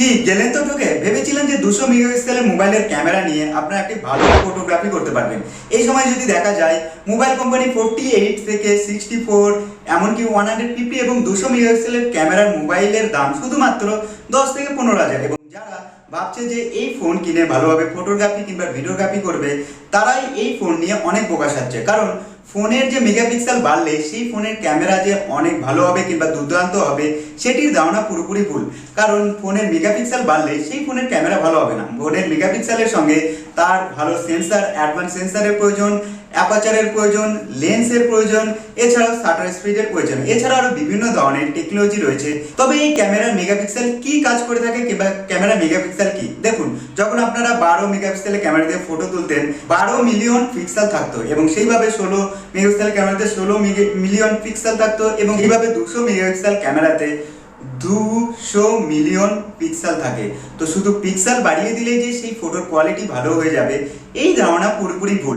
কি গেলেন তো ঢুকে ভেবেছিলেন যে 200 মেগাপিক্সেলের মোবাইলের ক্যামেরা নিয়ে আপনারা একটি ভালো ফটোগ্রাফি করতে পারবেন। এই সময় যদি দেখা যায় মোবাইল কোম্পানি 48 থেকে 64 এমনকি 150 এবং 200 মেগাপিক্সেলের ক্যামেরার মোবাইলের দাম শুধুমাত্র 10 থেকে 15,000। এবং যারা ভাবছে যে এই ফোন কিনে ভালোভাবে ফটোগ্রাফি কিংবা ভিডিওগ্রাফি করবে তারাই এই ফোন নিয়ে অনেক বোকা সাজছে। কারণ ফোনের যে মেগাপিক্সেল বাড়লে সেই ফোনের ক্যামেরা যে অনেক ভালো হবে কিংবা দুর্দান্ত হবে সেটির ধারণা পুরোপুরি ভুল। কারণ ফোনের মেগাপিক্সেল বাড়লে সেই ফোনের ক্যামেরা ভালো হবে না। ফোনের মেগাপিক্সেলের সঙ্গে তার ভালো সেন্সার, অ্যাডভান্স সেন্সারের প্রয়োজন, অ্যাপাচারের প্রয়োজন, লেন্সের প্রয়োজন, এছাড়াও শাটার স্পিডের প্রয়োজন, এছাড়াও আরো বিভিন্ন ধরনের টেকনোলজি রয়েছে। তবে এই ক্যামেরার মেগাপিক্সেল কি কাজ করে থাকে কিংবা ক্যামেরা মেগাপিক্সেল কি, দেখুন যখন আপনারা 12 মেগাপিক্সেলের ক্যামেরা দিয়ে ফটো তুলতেন 12 মিলিয়ন পিক্সেল থাকতো এবং সেইভাবে 16 মেগাপিক্সেল ক্যামেরাতে 16 মিলিয়ন পিক্সেল থাকতো এবং এইভাবে 200 মেগাপিক্সেল ক্যামেরাতে 200 মিলিয়ন পিক্সেল থাকে। তো শুধু পিক্সেল বাড়িয়ে দিলে যে সেই ফটোর কোয়ালিটি ভালো হয়ে যাবে এই ধারণা পুরোপুরি ভুল।